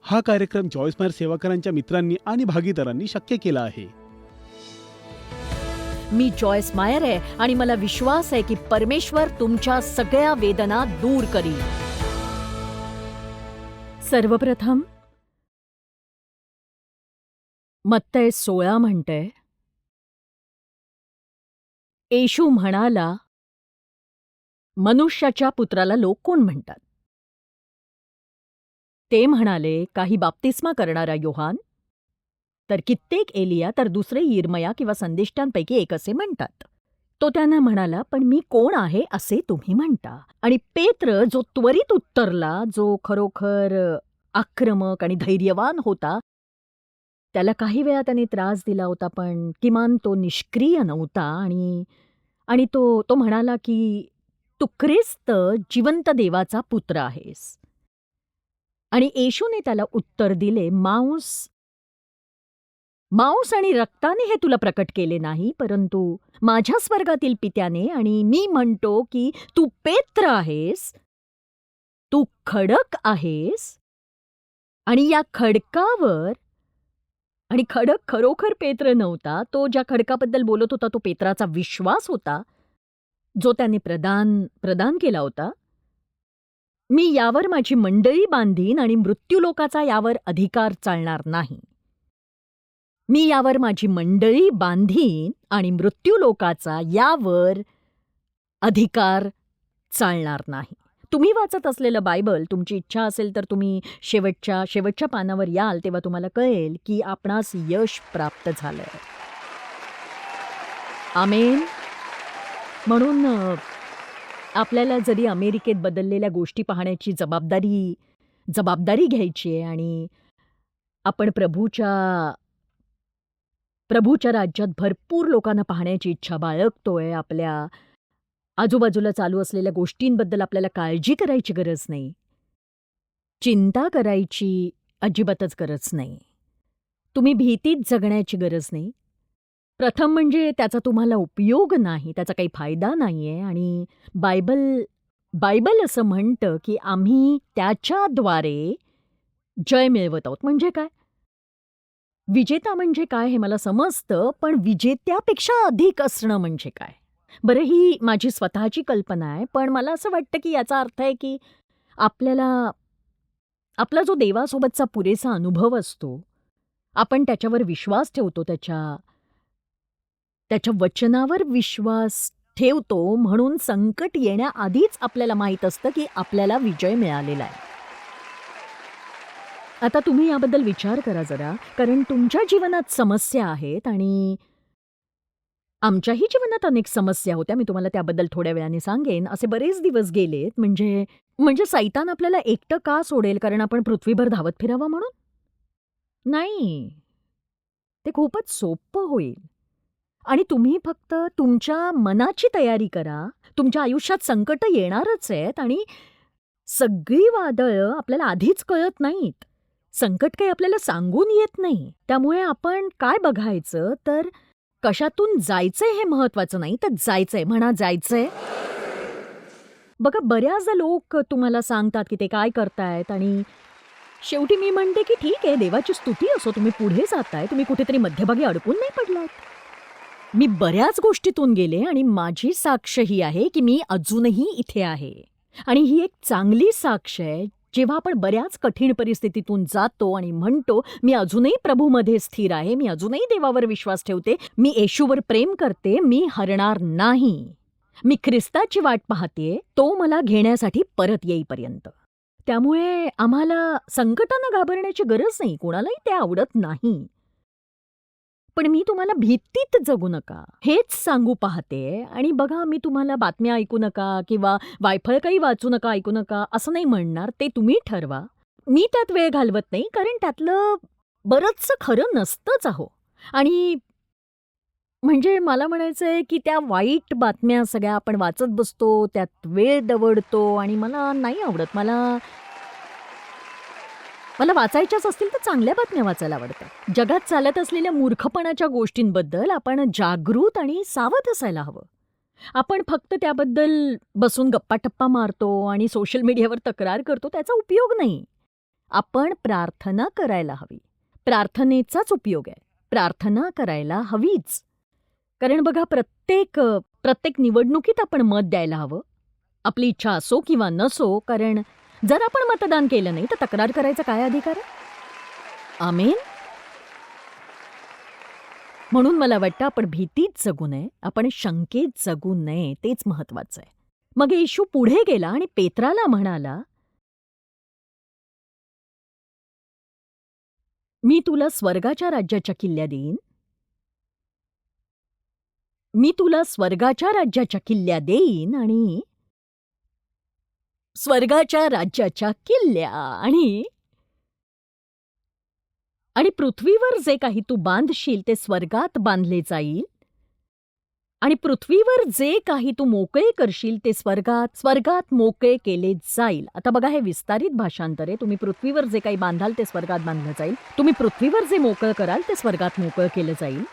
हा कार्यक्रम जॉईस मायर सेवाकरांच्या मित्रांनी आणि भागीदारांनी शक्य केला आहे. मी जॉयस मायर आहे आणि मला विश्वास आहे की परमेश्वर तुमच्या सगळ्या वेदना दूर करील. सर्वप्रथम मत्तय 16 म्हणतंय, येशू म्हणाला, मनुष्याच्या पुत्राला लोक कोण म्हणतात? ते म्हणाले, काही बाप्तिस्मा करणारा योहान, तर कित्येक एलिया, तर दुसरे यिर्मया किंवा संदेष्टांपैकी एक असे म्हणतात. तो त्यांना म्हणाला, पण मी कोण आहे असे तुम्ही म्हणता? आणि पेत्र जो त्वरित उत्तरला, जो खरोखर आक्रमक आणि धैर्यवान होता, त्याला काही वेळा त्याने त्रास दिला होता, पण किमान तो निष्क्रिय नव्हता. आणि तो म्हणाला की तू ख्रिस्त जिवंत देवाचा पुत्र आहेस. आणि येशूने त्याला उत्तर दिले, मांस आणि रक्ताने हे तुला प्रकट केले नाही, परंतु माझ्या स्वर्गातील पित्याने. आणि मी म्हणतो की तू पेत्र आहेस, तू खडक आहेस, आणि या खडकावर. आणि खडक खरोखर पेत्र नव्हता, तो ज्या खडकाबद्दल बोलत होता तो पेत्राचा विश्वास होता, जो त्याने प्रदान केला होता. मी यावर माझी मंडळी बांधीन आणि मृत्यूलोकाचा यावर अधिकार चालणार नाही. मी यावर माझी मंडळी बांधीन आणि मृत्यूलोकाचा यावर अधिकार चालणार नाही. तुम्ही वाचत असलेलं बायबल, तुमची इच्छा असेल तर तुम्ही शेवटच्या पानावर याल, तेव्हा तुम्हाला कळेल की आपणास यश प्राप्त झालंय. आमेन. म्हणून आपल्याला जरी अमेरिकेत बदललेल्या गोष्टी पाहण्याची जबाबदारी घ्यायची आहे, आणि आपण प्रभूच्या राज्यात भरपूर लोकांना पाहण्याची इच्छा बाळगतोय. आपल्या आजूबाजूला चालू असलेल्या गोष्टींबद्दल आपल्याला काळजी करायची गरज नाही, चिंता करायची अजिबातच गरज नाही, तुम्ही भीतीत जगण्याची गरज नाही. प्रथम म्हणजे त्याचा तुम्हाला उपयोग नाही, त्याचा काही फायदा नाहीये. आणि बायबल असं म्हणतं की आम्ही त्याच्याद्वारे जय मिळवत आहोत. म्हणजे काय? विजेता म्हणजे काय हे मला समजतं, पण विजेत्यापेक्षा अधिक असणं म्हणजे काय? बरं, ही माझी स्वतःची कल्पना आहे, पण मला असं वाटतं की याचा अर्थ आहे की आपला जो देवासोबतचा पुरेसा अनुभव असतो, आपण त्याच्यावर विश्वास ठेवतो, त्याच्या वचनावर विश्वास ठेवतो, म्हणून संकट येण्याआधीच आपल्याला माहीत असतं की आपल्याला विजय मिळालेला आहे. आता तुम्ही याबद्दल विचार करा जरा, कारण तुमच्या जीवनात समस्या आहेत आणि आमच्याही जीवनात अनेक समस्या होत्या. मी तुम्हाला त्याबद्दल थोड्या वेळाने सांगेन. असे बरेच दिवस गेलेत, म्हणजे सैतान आपल्याला एकटं का सोडेल, कारण आपण पृथ्वीभर धावत फिरावं म्हणून? नाही. ते खूपच सोपं होईल. आणि तुम्ही फक्त तुमच्या मनाची तयारी करा. तुमच्या आयुष्यात संकटं येणारच आहेत, आणि सगळी वादळं आपल्याला आधीच कळत नाहीत. संकट काही आपल्याला सांगून येत नाही. त्यामुळे आपण काय बघायचं, तर कशातून जायचंय हे महत्वाचं नाही, तर जायचंय. म्हणा, जायचंय. बघा, बऱ्याचदा लोक तुम्हाला सांगतात की ते काय करतायत, आणि शेवटी मी म्हणते की ठीक आहे, देवाची स्तुती असो, तुम्ही पुढे जाताय, तुम्ही कुठेतरी मध्यभागी अडकून नाही पडलात. मी बऱ्याच गोष्टीतून गेले, आणि माझी साक्ष ही आहे की मी अजूनही इथे आहे. आणि ही एक चांगली साक्ष आहे. जेव्हा आपण बऱ्याच कठीण परिस्थितीतून जातो आणि म्हणतो, मी अजूनही प्रभूमध्ये स्थिर आहे, मी अजूनही देवावर विश्वास ठेवते, मी येशूवर प्रेम करते, मी हरणार नाही, मी ख्रिस्ताची वाट पाहतेय, तो मला घेण्यासाठी परत येईपर्यंत. त्यामुळे आम्हाला संकटांना घाबरण्याची गरज नाही. कोणालाही ते आवडत नाही. पण मी तुम्हाला भीतीत जगू नका हेच सांगू पाहते. आणि बघा, मी तुम्हाला बातम्या ऐकू नका किंवा वायफळ काही वाचू नका, ऐकू नका असं नाही म्हणणार. ते तुम्ही ठरवा. मी त्यात वेळ घालवत नाही, कारण त्यातलं बरंचसं खरं नसतंच अहो. आणि म्हणजे मला म्हणायचंय की त्या वाईट बातम्या सगळ्या आपण वाचत बसतो, त्यात वेळ दवडतो, आणि मला नाही आवडत. मला वाचायच्याच असतील तर चांगल्या बातम्या वाचायला आवडतात. जगात चालत असलेल्या मूर्खपणाच्या गोष्टींबद्दल आपण जागृत आणि सावध असायला हवं. आपण फक्त त्याबद्दल बसून गप्पा-टप्पा मारतो आणि सोशल मीडियावर तक्रार करतो, त्याचा उपयोग नाही. आपण प्रार्थना करायला हवी. प्रार्थनेचाच उपयोग आहे. प्रार्थना करायला हवीच. कारण बघा प्रत्येक निवडणुकीत आपण मत द्यायला हवं. आपली इच्छा असो किंवा नसो, कारण जर आपण मतदान केलं नाही तर तक्रार करायचा काय अधिकार आहे? आमेन. म्हणून मला वाटतं आपण भीतीत जगू नये, आपण शंकेत जगू नये, तेच महत्वाचं आहे. मग येशू पुढे गेला आणि पेत्राला म्हणाला, मी तुला स्वर्गाच्या राज्याच्या किल्ल्या देईन. मी तुला स्वर्गाच्या राज्याच्या किल्ल्या देईन आणि स्वर्गाच्या राज्याच्या किल्ल्या आणि आणि पृथ्वीवर जे काही तू बांधशील ते स्वर्गात बांधले जाईल आणि पृथ्वीवर जे काही तू मोकळे करशील ते स्वर्गात मोकळे केले जाईल. आता बघा, हे विस्तारित भाषांतर आहे. तुम्ही पृथ्वीवर जे काही बांधाल ते स्वर्गात बांधलं जाईल. तुम्ही पृथ्वीवर जे मोकळं कराल ते स्वर्गात मोकळं केलं जाईल.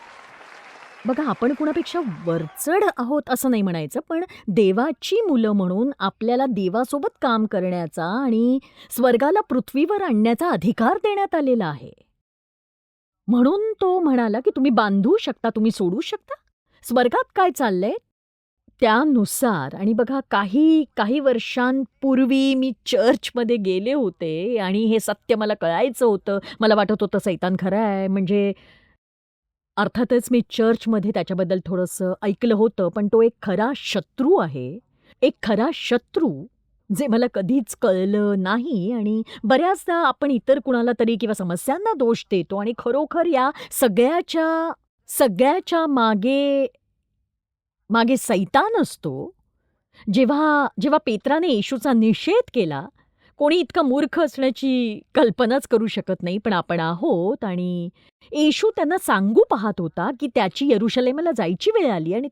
बघा, आपण कुणापेक्षा वरचढ आहोत असं नाही म्हणायचं, पण देवाची मुलं म्हणून आपल्याला देवासोबत काम करण्याचा आणि स्वर्गाला पृथ्वीवर आणण्याचा अधिकार देण्यात आलेला आहे. म्हणून तो म्हणाला की तुम्ही बांधू शकता, तुम्ही सोडू शकता. स्वर्गात काय चाललंय त्यानुसार. आणि बघा, काही वर्षांपूर्वी मी चर्चमध्ये गेले होते आणि हे सत्य मला कळायचं होतं. मला वाटत होतं सैतान खरा आहे. म्हणजे अर्थातच मी चर्चमध्ये त्याच्याबद्दल थोडंसं ऐकलं होतं, पण तो एक खरा शत्रू आहे. एक खरा शत्रू जे मला कधीच कळलं नाही. आणि बऱ्याचदा आपण इतर कुणाला तरी किंवा समस्यांना दोष देतो आणि खरोखर या सगळ्याच्या मागे सैतान असतो. जेव्हा पेत्राने येशूचा निषेध केला, कोणी इतका मूर्ख असण्याची कल्पनाच करू शकत नाही, पण आपण आहोत. आणि येशू त्यांना सांगू पाहत होता की त्याची यरुशलेमला जायची वेळ आली आणि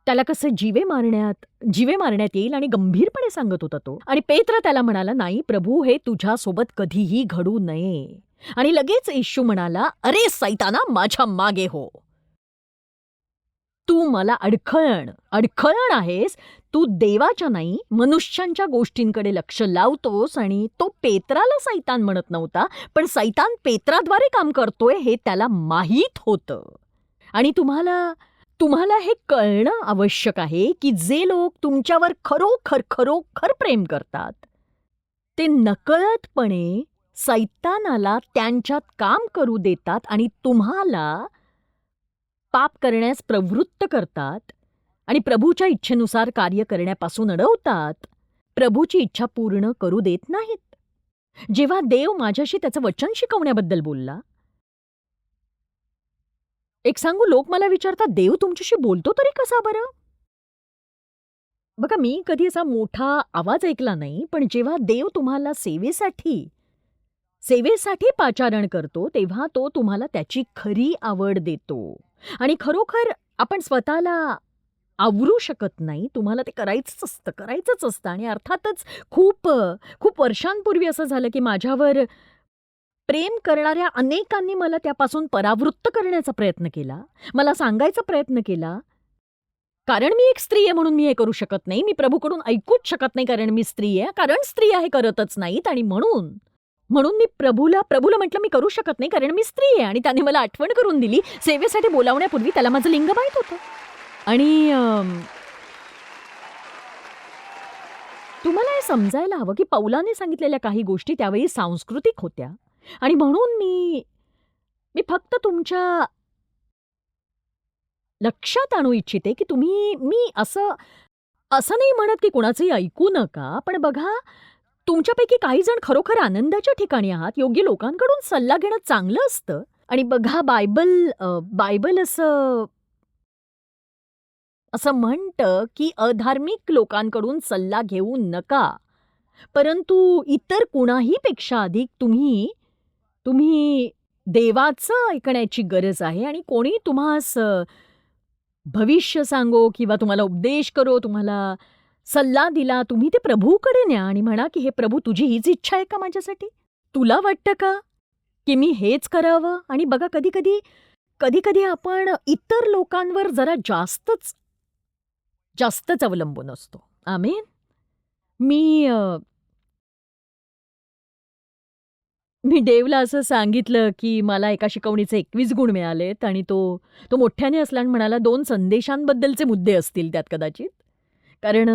त्याला कसं जीवे मारण्यात येईल, आणि गंभीरपणे सांगत होता तो. आणि पेत्र त्याला म्हणाला, नाही प्रभू, हे तुझ्यासोबत कधीही घडू नये. आणि लगेच येशू म्हणाला, अरे सैताना, माझ्या मागे हो. तू मला अडखळण आहेस. तू देवाच्या नाही मनुष्यांच्या गोष्टींकडे लक्ष लावतोस. आणि तो पेत्राला सैतान म्हणत नव्हता, पण सैतान पेत्राद्वारे काम करतोय हे त्याला माहीत होतं. आणि तुम्हाला हे कळणं आवश्यक आहे की जे लोक तुमच्यावर खरोखर प्रेम करतात ते नकळतपणे सैतानाला त्यांच्यात काम करू देतात आणि तुम्हाला पाप करण्यास प्रवृत्त करतात आणि प्रभूच्या इच्छेनुसार कार्य करण्यापासून अडवतात. प्रभूची इच्छा पूर्ण करू देत नाहीत. जेव्हा देव माझ्याशी त्याचं वचन शिकवण्याबद्दल बोलला, एक सांगू, लोक मला विचारतात, देव तुमच्याशी बोलतो तरी कसा बरं? बघा, मी कधी असा मोठा आवाज ऐकला नाही, पण जेव्हा देव तुम्हाला सेवेसाठी पाचारण करतो, तेव्हा तो तुम्हाला त्याची खरी आवड देतो. आणि खरोखर आपण स्वतःला आवरू शकत नाही. तुम्हाला ते करायचंच असतं. आणि अर्थातच खूप वर्षांपूर्वी असं झालं की माझ्यावर प्रेम करणाऱ्या अनेकांनी मला त्यापासून परावृत्त करण्याचा प्रयत्न केला, मला सांगायचा प्रयत्न केला. कारण मी एक स्त्री आहे म्हणून मी हे करू शकत नाही, मी प्रभूकडून ऐकूच शकत नाही कारण मी स्त्री आहे, कारण स्त्रिया हे करतच नाहीत. आणि म्हणून मी प्रभूला म्हटलं, मी करू शकत नाही कारण मी स्त्री आहे. आणि त्याने मला आठवण करून दिली. सेवेसाठी बोलावण्यापूर्वी त्याला माझं लिंग माहीत होतं. आणि तुम्हाला हे समजायला हवं की पौलाने सांगितलेल्या काही गोष्टी त्यावेळी सांस्कृतिक होत्या. आणि म्हणून मी फक्त तुमच्या लक्षात आणू इच्छिते की मी असं नाही म्हणत की कुणाचंही ऐकू नका, पण बघा, तुमच्यापैकी काही जण खरोखर आनंदाच्या ठिकाणी आहात. योग्य लोकांकडून सल्ला घेणं चांगलं असतं. आणि बघा, बायबल असं म्हणतं की अधार्मिक लोकांकडून सल्ला घेऊ नका, परंतु इतर कुणाही पेक्षा अधिक तुम्ही देवाचं ऐकण्याची गरज आहे. आणि कोणी तुम्हास भविष्य सांगो किंवा तुम्हाला उपदेश करो, तुम्हाला सल्ला दिला, तुम्ही ते प्रभूकडे न्या आणि म्हणा की हे प्रभू, तुझी हीच इच्छा आहे का माझ्यासाठी? तुला वाटतं का की मी हेच करावं? आणि बघा, कधी आपण इतर लोकांवर जरा जास्तच अवलंबून असतो. आमेन. मी मी देवला असं सांगितलं, की मला एका शिकवणीचे 21 गुण मिळालेत आणि तो तो मोठ्याने हसला आणि म्हणाला, "2 संदेशांबद्दलचे मुद्दे असतील त्यात कदाचित." कारण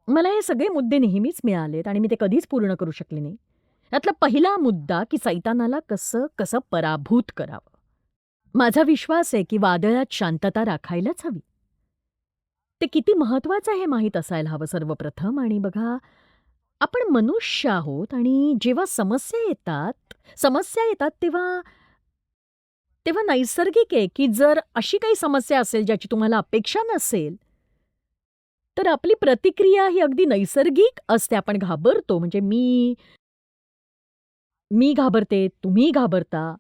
मला हे सगळे मुद्दे नेहमीच मिळालेत आणि मी ते कधीच पूर्ण करू शकले नाही. त्यातला पहिला मुद्दा, की सैतानाला कसं कसं पराभूत करावं. माझा विश्वास आहे, की वादळात शांतता राखायलाच हवी. ते किती महत्वाचं आहे हे माहीत असायला हवं सर्वप्रथम. आणि बघा, आपण मनुष्य आहोत आणि जेव्हा समस्या येतात तेव्हा तेव्हा नैसर्गिक आहे, की जर अशी काही समस्या असेल ज्याची तुम्हाला अपेक्षा नसेल, तर आपली प्रतिक्रिया ही अगदी नैसर्गिक असते. आपण घाबरतो. म्हणजे मी घाबरते, तुम्ही घाबरता.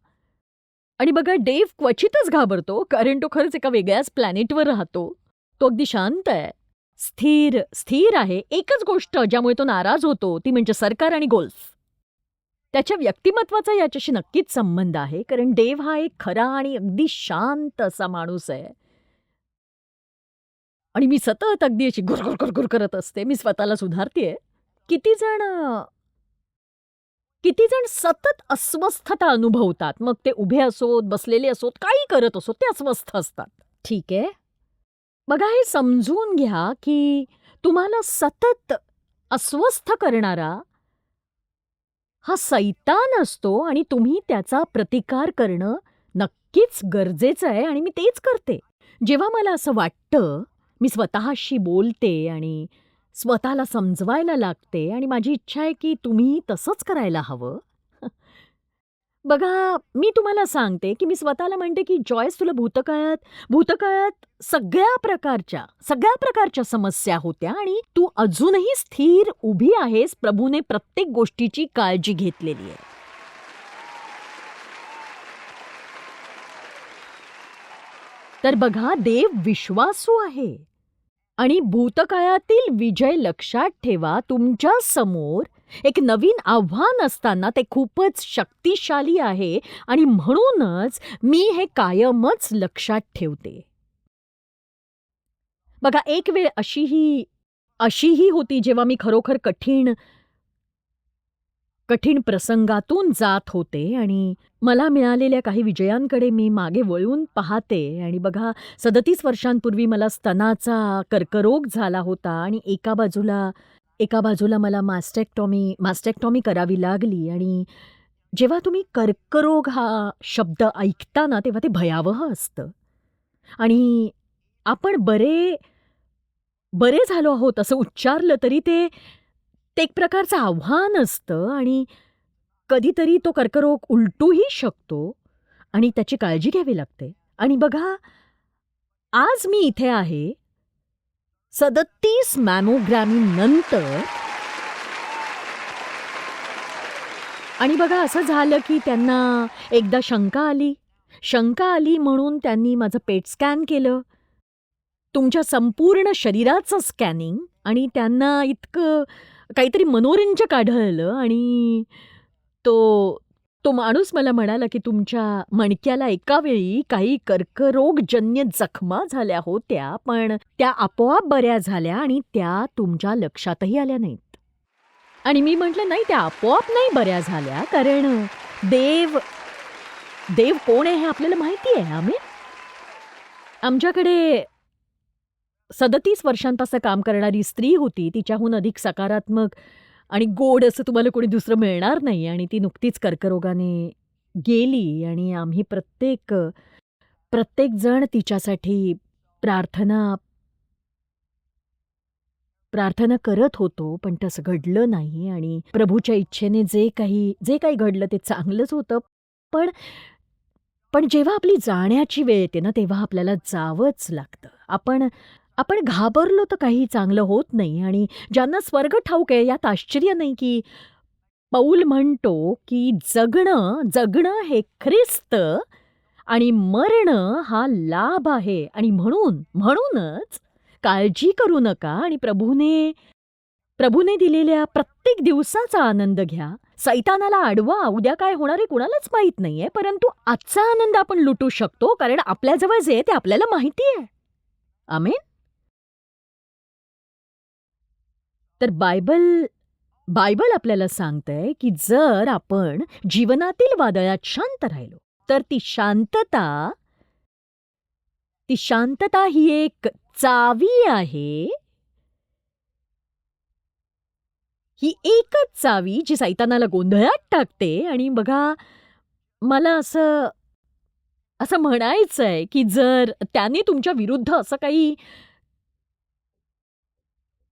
आणि बघा डेव्ह क्वचितच घाबरतो, कारण तो खरंच एका वेगळ्याच प्लॅनेटवर राहतो. तो अगदी शांत आहे. स्थिर स्थिर आहे. एकच गोष्ट ज्यामुळे तो नाराज होतो ती म्हणजे सरकार आणि गोल्फ. त्याच्या व्यक्तिमत्वाचा याच्याशी नक्कीच संबंध आहे, कारण डेव्ह हा एक खरा आणि अगदी शांत असा माणूस आहे. आणि मी सतत अगदी अशी गुरगुर करत असते. मी स्वतःला सुधारतेय. किती जण किती जण सतत अस्वस्थता अनुभवतात. मग ते उभे असोत, बसलेले असोत, काही करत असोत, ते अस्वस्थ असतात. ठीक आहे. बघा, हे समजून घ्या, की तुम्हाला सतत अस्वस्थ करणारा हा सैतान असतो आणि तुम्ही त्याचा प्रतिकार करणं नक्कीच गरजेचं आहे आणि मी तेच करते. जेव्हा मला असं वाटतं, मी स्वतःशी बोलते आणि स्वतःला समजवायला लागते आणि माझी इच्छा आहे, की तुम्हीही तसंच करायला हवं. बघा, मी तुम्हाला सांगते, की मी स्वतःला म्हणते, की जॉयस, तुला भूतकाळात सगळ्या प्रकारच्या समस्या होत्या आणि तू अजूनही स्थिर उभी आहेस. प्रभूने प्रत्येक गोष्टीची काळजी घेतलेली आहे. तर बघा, देव विश्वासू आहे. आणि भूतकाळातील विजय लक्षात ठेवा. तुमच्या समोर एक नवीन आव्हान असताना ते खूपच शक्तिशाली आहे आणि म्हणूनच मी हे कायमच लक्षात ठेवते. बघा, एक वेळ अशीही होती जेव्हा मी खरोखर कठीण कठीण प्रसंगातून जात होते आणि मला मिळालेल्या काही विजयांकडे मी मागे वळून पाहते आणि बघा, 37 वर्षांपूर्वी मला स्तनाचा कर्करोग झाला होता आणि एका बाजूला मला मास्टेक्टॉमी करावी लागली. आणि जेव्हा तुम्ही कर्करोग हा शब्द ऐकता ना, तेव्हा ते भयावह असतं. आणि आपण बरे झालो आहोत असं उच्चारलं तरी ते ते एक प्रकारचं आव्हान असतं आणि कधीतरी तो कर्करोग उलटूही शकतो आणि त्याची काळजी घ्यावी लागते. आणि बघा, आज मी इथे आहे 37 मॅमोग्रामी नंतर. आणि बघा, असं झालं की त्यांना एकदा शंका आली म्हणून त्यांनी माझं पेट स्कॅन केलं. तुमच्या संपूर्ण शरीराचं स्कॅनिंग. आणि त्यांना इतकं काहीतरी मनोरंजक आढळलं आणि तो तो माणूस मला म्हणाला, की तुमच्या मणक्याला एका वेळी काही कर्करोगजन्य जखमा झाल्या होत्या, पण त्या आपोआप बऱ्या झाल्या आणि त्या तुमच्या लक्षातही आल्या नाहीत. आणि मी म्हटलं, नाही, त्या आपोआप नाही बऱ्या झाल्या, कारण देव देव कोण आहे हे आपल्याला माहिती आहे. आमच्याकडे 37 वर्षांपासून काम करणारी स्त्री होती. तिच्याहून अधिक सकारात्मक आणि गोड असं तुम्हाला कोणी दुसरं मिळणार नाही आणि ती नुकतीच कर्करोगाने गेली आणि आम्ही प्रत्येक जण तिच्यासाठी प्रार्थना प्रार्थना करत होतो, पण तसं घडलं नाही. आणि प्रभूच्या इच्छेने जे काही घडलं ते चांगलंच होतं. पण पण जेव्हा आपली जाण्याची वेळ येते ना, तेव्हा आपल्याला जावंच लागतं. आपण घाबरलो तर काही चांगलं होत नाही. आणि ज्यांना स्वर्ग ठाऊक आहे यात आश्चर्य नाही, की पौल म्हणतो, की जगणं हे ख्रिस्त आणि मरणं हा लाभ आहे. आणि म्हणूनच काळजी करू नका आणि प्रभूने दिलेल्या प्रत्येक दिवसाचा आनंद घ्या. सैतानाला अडवा. उद्या काय होणार आहे कुणालाच माहित नाहीये, परंतु आजचा आनंद आपण लुटू शकतो, कारण आपल्याजवळ जे आहे ते आपल्याला माहिती आहे. आमेन. तर बायबल आपल्याला सांगतंय की जर आपण जीवनातील वादळात शांत राहिलो तर ती शांतता ही एक चावी आहे. ही एकच चावी जी सैतानाला गोंधळात टाकते. आणि बघा, मला असं असं म्हणायचंय की जर त्याने तुमच्या विरुद्ध असं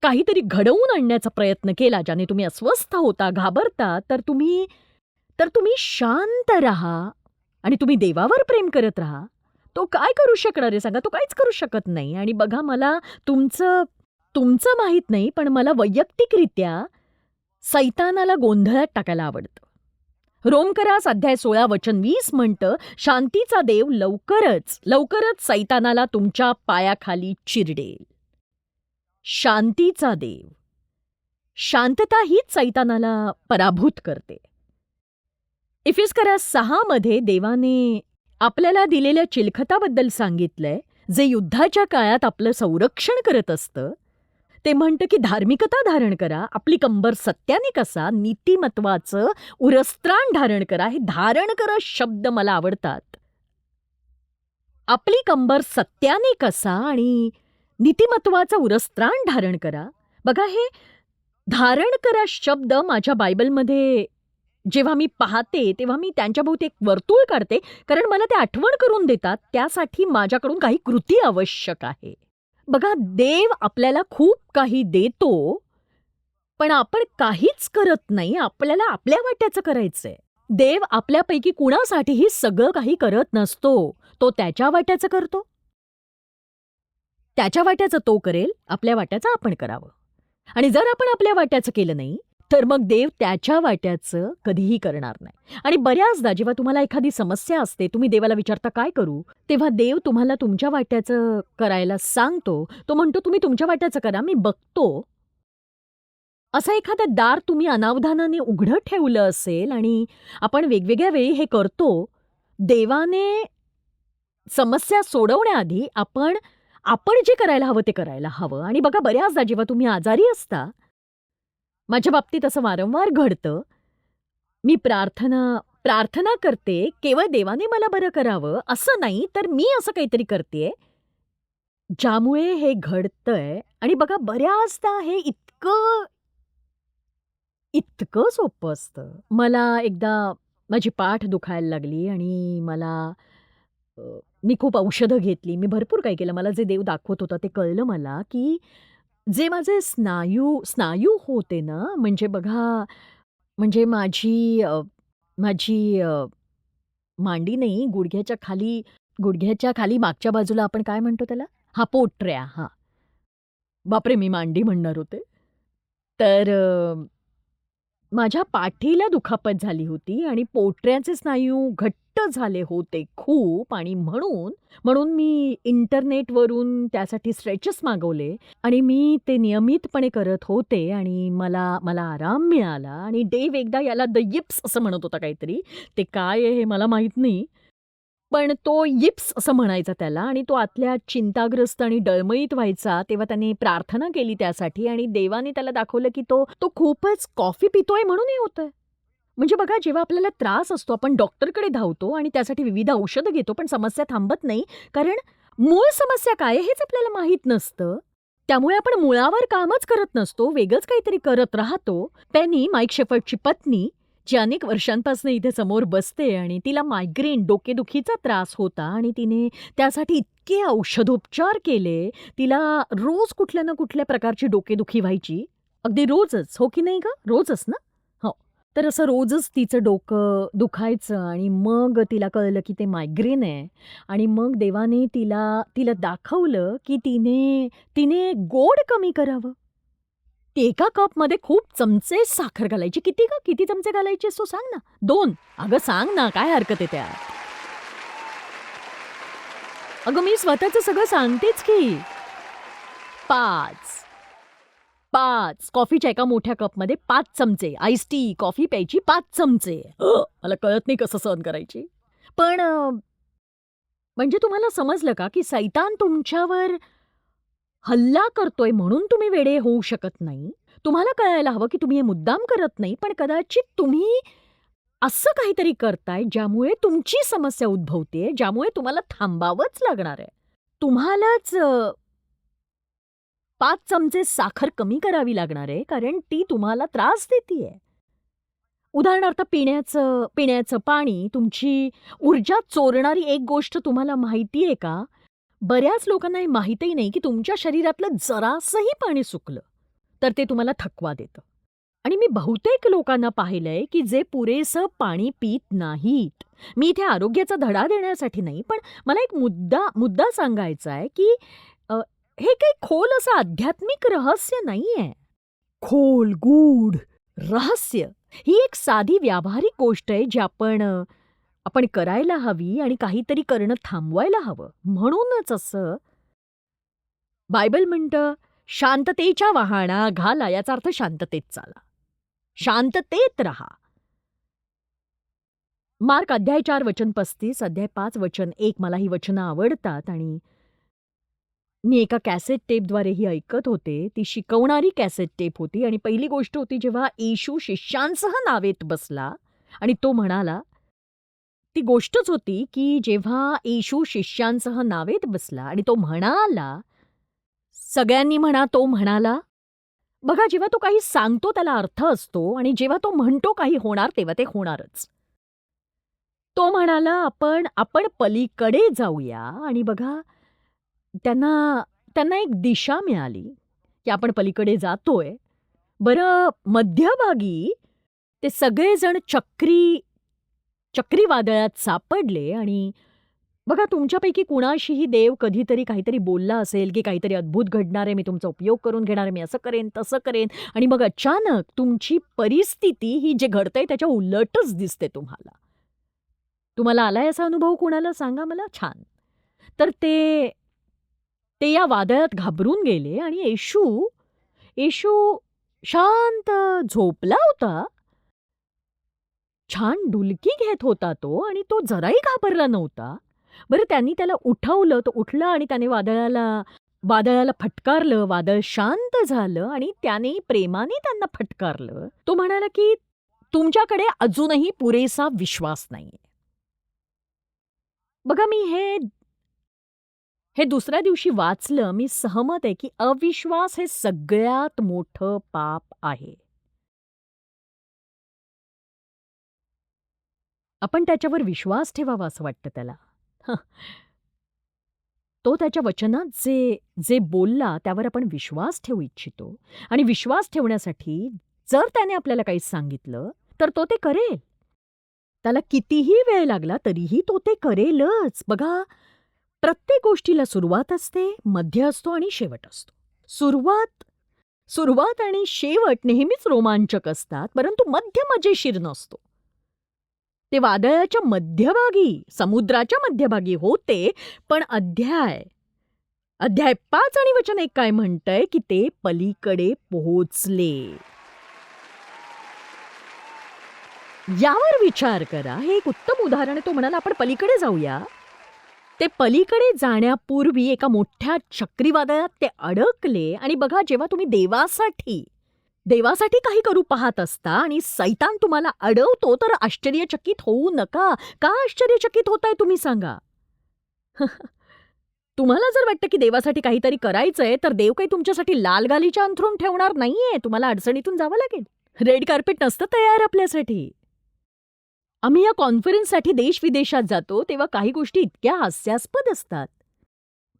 काहीतरी घडवून आणण्याचा प्रयत्न केला, ज्याने तुम्ही अस्वस्थ होता, घाबरता, तर तुम्ही शांत राहा आणि तुम्ही देवावर प्रेम करत राहा. तो काय करू शकणार आहे सांगा? तो काहीच करू शकत नाही. आणि बघा, मला तुमचं तुमचं माहीत नाही, पण मला वैयक्तिकरित्या सैतानाला गोंधळात टाकायला आवडतं. रोमकरास अध्याय 16 वचन 20 म्हणतं, शांतीचा देव लवकरच लवकरच सैतानाला तुमच्या पायाखाली चिरडेल. शांतीचा देव, शांतता हीच सैतानाला पराभूत करते. इफिसकरास 6 मध्ये देवाने आपल्याला दिलेल्या चिलखताबद्दल सांगितलंय, जे युद्धाच्या काळात आपलं संरक्षण करत असतं. ते म्हणतं की धार्मिकता धारण करा, आपली कंबर सत्याने कसा, नीतिमत्वाचं उरस्त्राण धारण करा. हे धारण करा शब्द मला आवडतात. आपली कंबर सत्याने कसा आणि नीतिमत्वाचं उरस्त्राण धारण करा. बघा, हे धारण करा शब्द माझ्या बायबलमध्ये जेव्हा मी पाहते तेव्हा मी त्यांच्याभोवती एक वर्तुळ काढते, कारण मला ते आठवण करून देतात त्यासाठी माझ्याकडून काही कृती आवश्यक आहे. बघा, देव आपल्याला खूप काही देतो, पण आपण काहीच करत नाही. आपल्याला आपल्या वाट्याचं करायचंय. देव आपल्यापैकी कुणासाठीही सगळं काही करत नसतो. तो त्याच्या वाट्याचं करतो. त्याच्या वाट्याचं तो करेल, आपल्या वाट्याचं आपण करावं. आणि जर आपण आपल्या वाट्याचं केलं नाही, तर मग देव त्याच्या वाट्याचं कधीही करणार नाही. आणि बऱ्याचदा जेव्हा तुम्हाला एखादी समस्या असते, तुम्ही देवाला विचारता काय करू, तेव्हा देव तुम्हाला तुमच्या वाट्याचं करायला सांगतो. तो म्हणतो तुम्ही तुमच्या वाट्याचं करा, मी बघतो. असं एखादं दार तुम्ही अनावधानाने उघडं ठेवलं असेल आणि आपण वेगवेगळ्या वेळी हे करतो. देवाने समस्या सोडवण्याआधी आपण आपण जे करायला हवं ते करायला हवं. आणि बघा, बऱ्याचदा जेव्हा तुम्ही आजारी असता, माझ्या बाबतीत असं वारंवार घडतं. मी प्रार्थना प्रार्थना करते, केवळ देवाने मला बरं करावं असं नाही, तर मी असं काहीतरी करतेय ज्यामुळे हे घडतंय. आणि बघा, बऱ्याचदा हे इतकं इतकं सोपं असतं. मला एकदा माझी पाठ दुखायला लागली आणि अ, मी खूप औषधं घेतली. मी भरपूर काही केलं. मला जे देव दाखवत होता ते कळलं मला, की जे माझे स्नायू स्नायू होते ना, म्हणजे बघा, म्हणजे माझी मांडी नाही, गुडघ्याच्या खाली मागच्या बाजूला आपण काय म्हणतो त्याला? हां, पोटऱ्या. हां. बापरे! मी मांडी म्हणणार होते. तर माझ्या पाठीला दुखापत झाली होती आणि पोटऱ्याचे स्नायू घट्ट झाले होते खूप. आणि म्हणून म्हणून मी इंटरनेटवरून त्यासाठी स्ट्रेचेस मागवले आणि मी ते नियमितपणे करत होते आणि मला मला आराम मिळाला. आणि देव एकदा याला द yips असं म्हणत होता काहीतरी. ते काय आहे हे मला माहीत नाही. पण तो yips असं म्हणायचा त्याला आणि तो आतल्या चिंताग्रस्त आणि डळमळीत व्हायचा. तेव्हा त्याने प्रार्थना केली त्यासाठी आणि देवाने त्याला दाखवलं की तो तो खूपच कॉफी पितोय म्हणून हे होतंय. म्हणजे बघा, जेव्हा आपल्याला त्रास असतो आपण डॉक्टरकडे धावतो आणि त्यासाठी विविध औषधं घेतो, पण समस्या थांबत नाही. कारण मूळ समस्या काय आहे हेच आपल्याला माहीत नसतं. त्यामुळे आपण मुळावर कामच करत नसतो, वेगळंच काहीतरी करत राहतो. पेनी, माईक शेफर्डची पत्नी, जी अनेक वर्षांपासून इथे समोर बसते आणि तिला मायग्रेन, डोकेदुखीचा त्रास होता आणि तिने त्यासाठी इतके औषधोपचार केले. तिला रोज कुठल्या ना कुठल्या प्रकारची डोकेदुखी व्हायची. अगदी रोजच, हो की नाही गं? रोजच ना? हो. तर असं रोजच तिचं डोकं दुखायचं आणि मग तिला कळलं की ते मायग्रेन आहे. आणि मग देवाने तिला तिला दाखवलं की तिने तिने गोड कमी करावं. ती एका कपमध्ये खूप चमचे साखर घालायची. किती गं? किती चमचे घालायचेस तू सांग ना? 2. अगं सांग ना, काय हरकत आहे त्यात? अगं मी स्वतःचं सगळं सांगतेच की. 5. 5 कॉफीच्या एका मोठ्या कपमध्ये 5 चमचे. आईस टी, कॉफी प्यायची 5 चमचे. मला कळत नाही कसं सहन करायची. पण म्हणजे तुम्हाला समजलं का, की सैतान तुमच्यावर हल्ला करतोय म्हणून तुम्ही वेडे होऊ शकत नाही. तुम्हाला कळायला हवं की तुम्ही हे मुद्दाम करत नाही, पण कदाचित तुम्ही असं काहीतरी करताय ज्यामुळे तुमची समस्या उद्भवतेय, ज्यामुळे तुम्हाला थांबावंच लागणार आहे. तुम्हालाच 5 चमचे साखर कमी करावी लागणार आहे, कारण ती तुम्हाला त्रास देतीये. उदाहरणार्थ पिण्याचं पाणी, तुमची ऊर्जा चोरणारी एक गोष्ट तुम्हाला माहिती आहे का? बऱ्याच लोकांना हे माहीतही नाही की तुमच्या शरीरातलं जरासंही पाणी सुकलं, तर ते तुम्हाला थकवा देतं. आणि मी बहुतेक लोकांना पाहिलंय की जे पुरेसं पाणी पीत नाहीत. मी इथे आरोग्याचा धडा देण्यासाठी नाही, पण मला एक मुद्दा मुद्दा सांगायचा आहे की अ, हे काही खोल असं आध्यात्मिक रहस्य नाहीये. खोल, गूढ रहस्य ही एक साधी व्यावहारिक गोष्ट आहे जी आपण करायला हवी आणि काहीतरी करणं थांबवायला हवं. म्हणूनच असं बायबल म्हणतं, "शांततेच्या वहाणा घाला." याचा अर्थ शांततेत चाला. शांततेत राहा. मार्क अध्याय 4 वचन 35, अध्याय 5 वचन 1 मला ही वचनं आवडतात आणि मी एका कॅसेट टेपद्वारे ही ऐकत होते. ती शिकवणारी कॅसेट टेप होती आणि पहिली गोष्ट होती जेव्हा येशू शिष्यांसह नावेत बसला आणि तो म्हणाला, ती गोष्टच होती की जेव्हा येशू शिष्यांसह नावेत बसला आणि तो म्हणाला, सगळ्यांनी म्हणा तो म्हणाला. बघा जेव्हा तो काही सांगतो त्याला अर्थ असतो आणि जेव्हा तो म्हणतो काही होणार तेव्हा ते होणारच. तो म्हणाला, आपण आपण पलीकडे जाऊया आणि बघा त्यांना त्यांना एक दिशा मिळाली, की आपण पलीकडे जातोय. बरं मध्यभागी ते सगळेजण चक्रीवादळात सापडले आणि बघा तुमच्यापैकी कुणाशीही देव कधीतरी काहीतरी बोलला असेल, की काहीतरी अद्भुत घडणार आहे, मी तुमचा उपयोग करून घेणार आहे, मी असं करेन, तसं करेन आणि मग अचानक तुमची परिस्थिती ही जे घडतंय त्याच्या उलटच दिसते तुम्हाला. तुम्हाला आलाय असा अनुभव कुणाला सांगा मला? छान. तर ते ते या वादळात घाबरून गेले आणि येशू येशू शांत झोपला होता. छान डुलकी घेत होता तो आणि तो जराही घाबरला नव्हता. बरं त्यांनी त्याला उठवलं, तो उठला आणि त्याने वादळाला फटकारलं, वादळ शांत झालं आणि त्याने प्रेमाने त्यांना फटकारलं. तो म्हणाला की तुमच्याकडे अजूनही पुरेसा विश्वास नाहीये. बघा मी हे दुसऱ्या दिवशी वाचलं. मी सहमत आहे की अविश्वास हे सगळ्यात मोठं पाप आहे. आपण त्याच्यावर विश्वास ठेवावा असं वाटतं त्याला. हं. तो त्याच्या वचनात जे जे बोलला त्यावर आपण विश्वास ठेवू इच्छितो आणि विश्वास ठेवण्यासाठी जर त्याने आपल्याला काही सांगितलं, तर तो ते करेल. त्याला कितीही वेळ लागला तरीही तो ते करेलच. बघा, प्रत्येक गोष्टीला सुरुवात असते, मध्य असतो आणि शेवट असतो. सुरुवात सुरुवात आणि शेवट नेहमीच रोमांचक असतात, परंतु मध्य मजेशीर नसतो. ते वादळाच्या मध्यभागी, समुद्राच्या मध्यभागी होते, पण अध्याय 5 आणि वचन 1 काय म्हणतंय, की ते पलीकडे पोहोचले. यावर विचार करा. हे एक उत्तम उदाहरण आहे. तो म्हणाला, आपण पलीकडे जाऊया. ते पलीकडे जाण्यापूर्वी एका मोठ्या चक्रीवादळात ते अडकले आणि बघा जेव्हा तुम्ही देवासाठी काही करू पाहत असता आणि सैतान तुम्हाला अडवतो तर आश्चर्यचकित होऊ नका. का आश्चर्यचकित होताय तुम्ही सांगा? तुम्हाला जर वाटतं की देवासाठी काहीतरी करायचंय तर देव काही तुमच्यासाठी लाल गालिचा अंथरून ठेवणार नाहीये. तुम्हाला अडचणीतून जावं लागेल. रेड कार्पेट नसतं तयार आपल्यासाठी. आम्ही या कॉन्फरन्ससाठी देश-विदेशात जातो तेव्हा काही गोष्टी इतक्या हास्यास्पद असतात.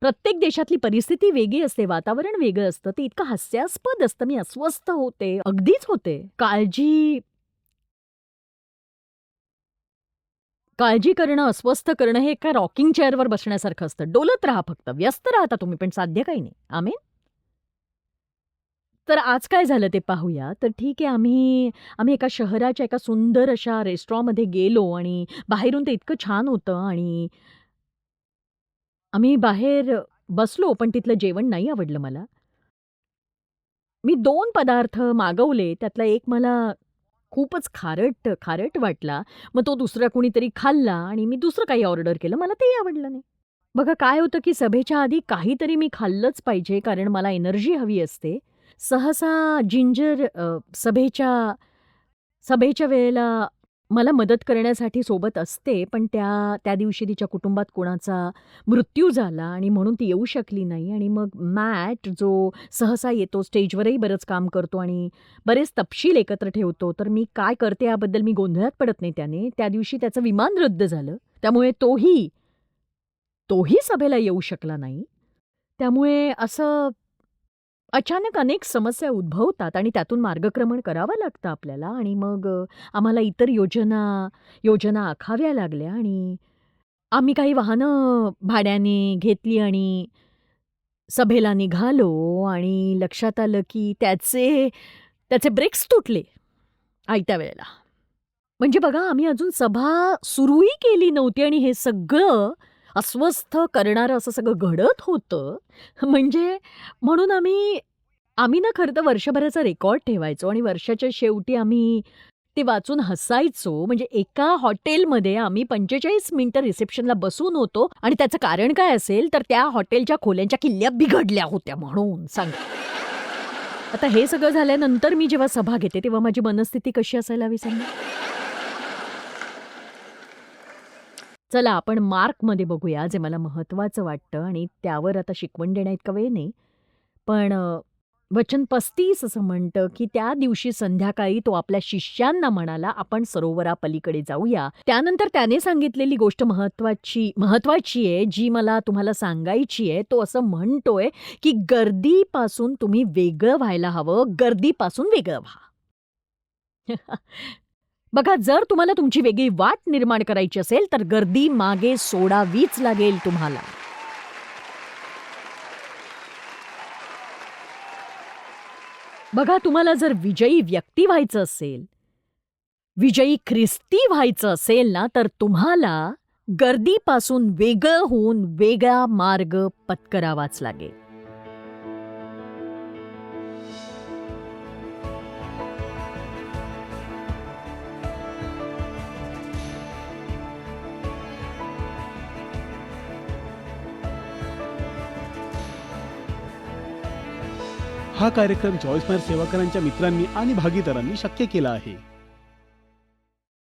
प्रत्येक देशातली परिस्थिती वेगळी असते, वातावरण वेगळं असतं. ते इतकं हास्यास्पद असतं. मी अस्वस्थ होते, अगदीच होते. काळजी करणं, अस्वस्थ करणं हे एका रॉकिंग चेअरवर बसण्यासारखं असतं. डोलत राहा फक्त. व्यस्त राहता तुम्ही, पण साध्य काही नाही. आमेन? तर आज काय झालं ते पाहूया. तर ठीक आहे, आम्ही एका शहराच्या एका सुंदर अशा रेस्टॉरंटमध्ये गेलो आणि बाहेरून ते इतकं छान होतं आणि आम्ही बाहेर बसलो, पण तिथलं जेवण नाही आवडलं मला. मी 2 पदार्थ मागवले. त्यातला एक मला खूपच खारट वाटला. मग तो दुसरा कुणीतरी खाल्ला आणि मी दुसरं काही ऑर्डर केलं. मला तेही आवडलं नाही. बघा काय होतं, की सभेच्या आधी काहीतरी मी खाल्लंच पाहिजे कारण मला एनर्जी हवी असते. सहसा जिंजर सभेच्या वेळेला मला मदत करण्यासाठी सोबत असते, पण त्या दिवशी तिच्या कुटुंबात कोणाचा मृत्यू झाला आणि म्हणून ती येऊ शकली नाही. आणि मग मॅट जो सहसा येतो, स्टेजवरही बरंच काम करतो आणि बरेच तपशील एकत्र ठेवतो, तर मी काय करते याबद्दल मी गोंधळात पडत नाही त्याने. त्या दिवशी त्याचं विमान रद्द झालं. त्यामुळे तोही सभेला येऊ शकला नाही. त्यामुळे असं अचानक अनेक समस्या उद्भवतात आणि त्यातून मार्गक्रमण करावं लागतं आपल्याला. आणि मग आम्हाला इतर योजना आखाव्या लागल्या आणि आम्ही काही वाहनं भाड्याने घेतली आणि सभेला निघालो आणि लक्षात आलं की त्याचे ब्रेक्स तुटले आयत्या वेळेला. म्हणजे बघा, आम्ही अजून सभा सुरूही केली नव्हती आणि हे सगळं अस्वस्थ करणारं असं सगळं घडत होतं. म्हणजे म्हणून आम्ही ना खरं तर वर्षभराचा रेकॉर्ड ठेवायचो आणि वर्षाच्या शेवटी आम्ही ते वाचून हसायचो. म्हणजे एका हॉटेलमध्ये आम्ही 45 मिनिटं रिसेप्शनला बसून होतो आणि त्याचं कारण काय असेल, तर त्या हॉटेलच्या खोल्यांच्या किल्ल्या बिघडल्या होत्या म्हणून. सांगा. आता हे सगळं झाल्यानंतर मी जेव्हा सभा घेते, तेव्हा माझी मनस्थिती कशी असायला हवी सांगा? चला आपण मार्कमध्ये बघूया, जे मला महत्त्वाचं वाटतं आणि त्यावर आता शिकवण देण्याइतका वेळ नाही. पण वचन 35 असं म्हणतं, की त्या दिवशी संध्याकाळी तो आपल्या शिष्यांना म्हणाला, "आपण सरोवरापलीकडे जाऊया." त्यानंतर त्याने सांगितलेली गोष्ट महत्त्वाची आहे, जी मला तुम्हाला सांगायची आहे. तो असं म्हणतोय, की गर्दीपासून तुम्ही वेगळं व्हायला हवं, गर्दीपासून वेगळं व्हा. बघा, जर तुम्हाला तुमची वेगळी वाट निर्माण करायची असेल, तर गर्दी मागे सोडावीच लागेल तुम्हाला. बघा, तुम्हाला जर विजयी व्यक्ती व्हायचं असेल, विजयी ख्रिस्ती व्हायचं असेल ना, तर तुम्हाला गर्दीपासून वेगळं होऊन वेगळा मार्ग पत्करावाच लागेल. हा कार्यक्रम जॉईस मेयर सेवाकरांच्या मित्रांनी आणि भागीदारांनी शक्य केला आहे.